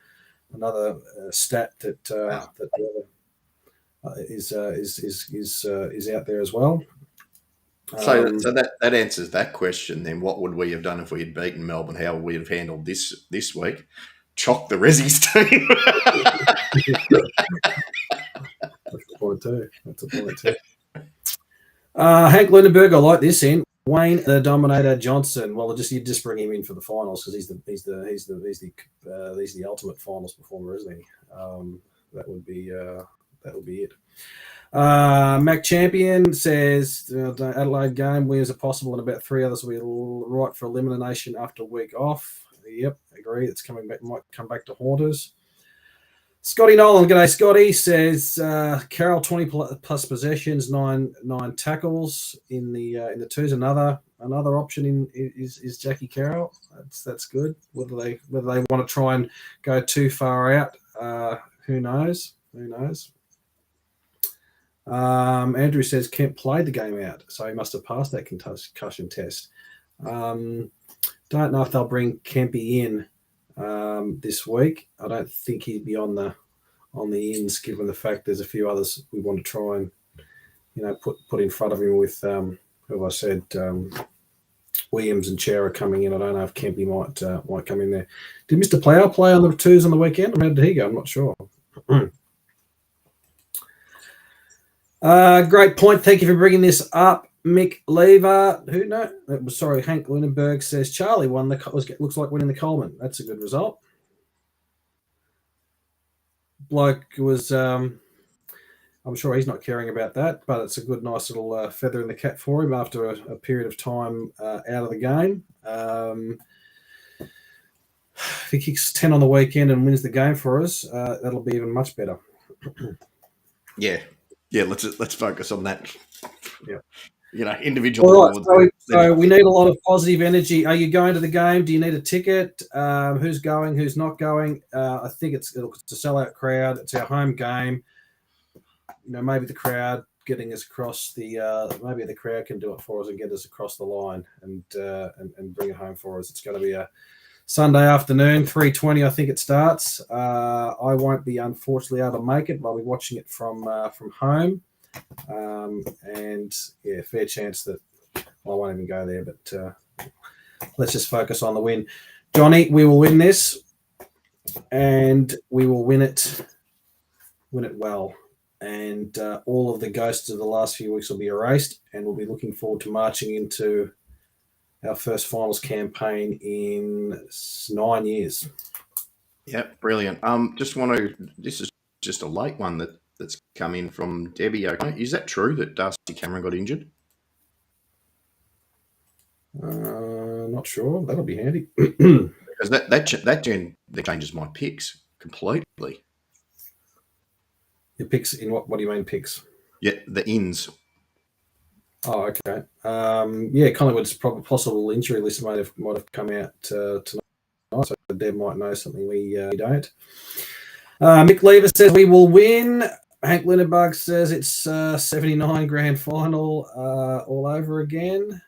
stat that is out there as well. So that answers that question. Then, what would we have done if we had beaten Melbourne? How would we have handled this week? Chock the Rezzies team. That's a point too. Hank Lunenberg, I like this in. Wayne the Dominator Johnson. Well, you just bring him in for the finals because he's the ultimate finals performer, isn't he? That would be it. Mac Champion says Adelaide game wins are possible, and about 3 others will be right for elimination after a week off. Yep, agree. It's coming back. Might come back to haunt us. Scotty Nolan, g'day Scotty, says Carroll 20 plus possessions, nine tackles in the twos. Another option is Jackie Carroll. That's good. Whether they want to try and go too far out, who knows? Andrew says Kemp played the game out, so he must have passed that concussion test. Don't know if they'll bring Kempy in this week. I don't think he'd be on the ins, given the fact there's a few others we want to try and put in front of him with who I said Williams and Chera coming in. I don't know if Kempy might come in there. Did Mr. Plough play on the twos on the weekend? Or how did he go? I'm not sure. Great point. Thank you for bringing this up, Mick Lever. Hank Lunenberg says Charlie won looks like winning the Coleman. That's a good result. Bloke was, I'm sure he's not caring about that, but it's a good, nice little feather in the cap for him after a period of time out of the game. If he kicks 10 on the weekend and wins the game for us, that'll be even much better. Yeah. Let's focus on that. Yeah. Individual. All right, so we need a lot of positive energy. Are you going to the game? Do you need a ticket? Who's going? Who's not going? I think it's a sellout crowd. It's our home game. Maybe the crowd getting us across maybe the crowd can do it for us and get us across the line and bring it home for us. It's going to be a Sunday afternoon, 3:20. I think it starts. I won't be unfortunately able to make it, but I'll be watching it from home. And fair chance that I won't even go there, but let's just focus on the win. Johnny, we will win this, and we will win it well. And all of the ghosts of the last few weeks will be erased, and we'll be looking forward to marching into our first finals campaign in 9 years. Yep, brilliant. This is just a late one that's come in from Debbie. Okay, is that true that Darcy Cameron got injured? Not sure. That'll be handy. Because that changes my picks completely. Your picks in what? What do you mean picks? Yeah, the ins. Oh, okay. Collingwood's probably possible injury list might have come out tonight, so Deb might know something we don't. Mick Lever says we will win. Hank Lindenberg says it's 79 grand final all over again.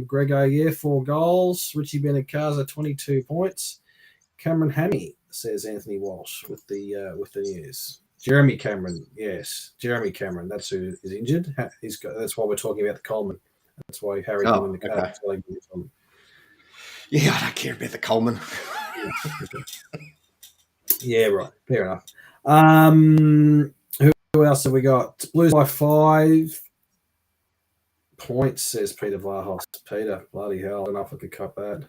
Grego, 4 goals. Richie Benikaza, 22 points. Cameron Hammy, says Anthony Walsh with the news. Jeremy Cameron, yes. Jeremy Cameron, that's who is injured. That's why we're talking about the Coleman. That's why Harry came in the car. Okay. Yeah, I don't care about the Coleman. Yeah, right. Fair enough. Who else have we got? Blues by 5 points, says Peter Vlahos. Peter, bloody hell. I don't know if I could cut that.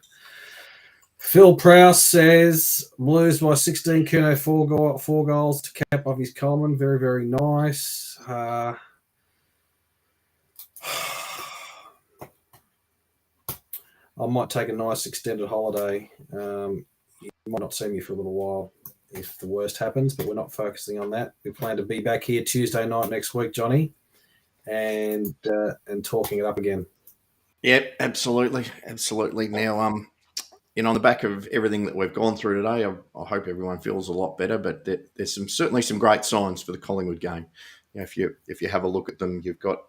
Phil Prowse says Blues by 16. Kuno, 4 goals to cap off his Coleman. Very, very nice. I might take a nice extended holiday. You might not see me for a little while if the worst happens, but we're not focusing on that. We plan to be back here Tuesday night next week, Johnny, and talking it up again. Yep, absolutely. Now, on the back of everything that we've gone through today, I hope everyone feels a lot better. But there's certainly some great signs for the Collingwood game. If you have a look at them, you've got,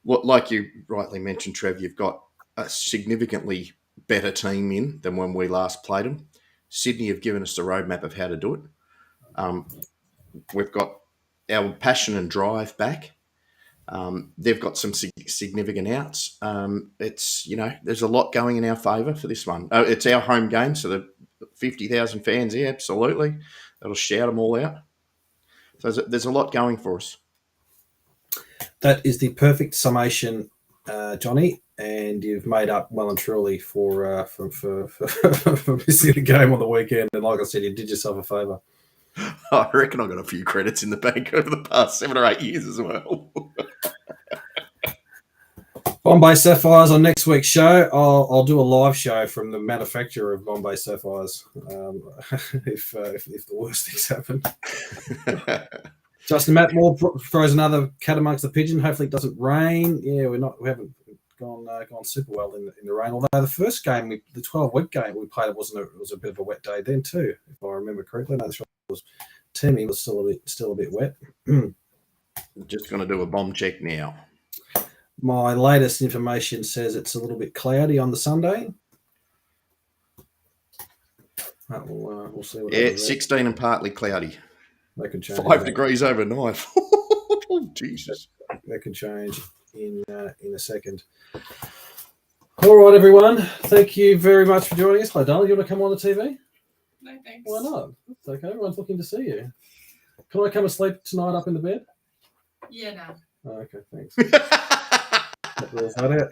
like you rightly mentioned, Trev, you've got a significantly better team in than when we last played them. Sydney have given us the roadmap of how to do it. We've got our passion and drive back. They've got some significant outs. It's there's a lot going in our favour for this one. It's our home game, so the 50,000 fans here, absolutely, that'll shout them all out. So there's a lot going for us. That is the perfect summation, Johnny, and you've made up well and truly for missing the game on the weekend. And like I said, you did yourself a favour. I reckon I got a few credits in the bank over the past 7 or 8 years as well. Bombay Sapphires on next week's show. I'll do a live show from the manufacturer of Bombay Sapphires if the worst things happen. Justin Matt Moore throws another cat amongst the pigeon. Hopefully it doesn't rain. Yeah, we haven't gone super well in the rain. Although the first game, the 12-week game we played, it was a bit of a wet day then too, if I remember correctly. No, Timmy was still a bit wet. Just going to do a bomb check now. My latest information says it's a little bit cloudy on the Sunday. We'll see what. Yeah, 16 and partly cloudy. That could change. 5 degrees overnight. Oh, Jesus. That could change in a second. All right, everyone. Thank you very much for joining us. Hi, darling. You want to come on the TV? No, thanks. Why not? It's okay. Everyone's looking to see you. Can I come and sleep tonight up in the bed? Yeah, no. Oh, okay, thanks.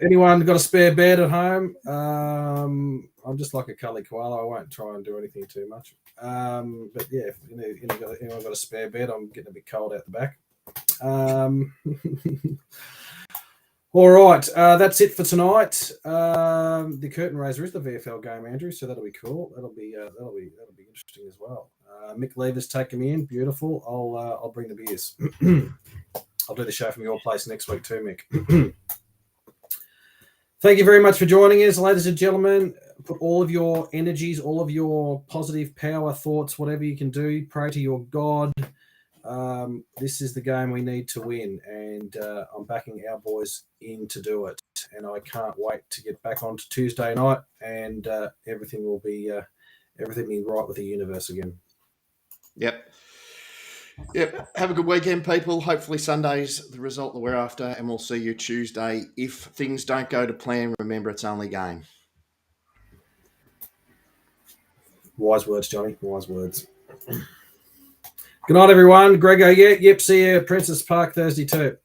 Anyone got a spare bed at home? I'm just like a cuddly koala. I won't try and do anything too much. But yeah, if anyone got a spare bed, I'm getting a bit cold out the back. All right, that's it for tonight. The curtain raiser is the VFL game, Andrew, so that'll be cool. That'll be interesting as well. Mick Lever's taking me in. Beautiful. I'll bring the beers. I'll do the show from your place next week too, Mick. Thank you very much for joining us, ladies and gentlemen. Put all of your energies, all of your positive power thoughts, whatever you can do, pray to your God. This is the game we need to win, and I'm backing our boys in to do it. And I can't wait to get back on to Tuesday night, and everything will be right with the universe again. Yep. Have a good weekend, people. Hopefully Sunday's the result that we're after, and we'll see you Tuesday. If things don't go to plan, remember it's only game. Wise words, Johnny. Wise words. Good night, everyone. Grego, yep. See you at Princess Park Thursday too,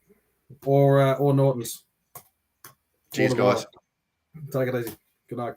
or Norton's. Cheers, guys. Take it easy. Good night.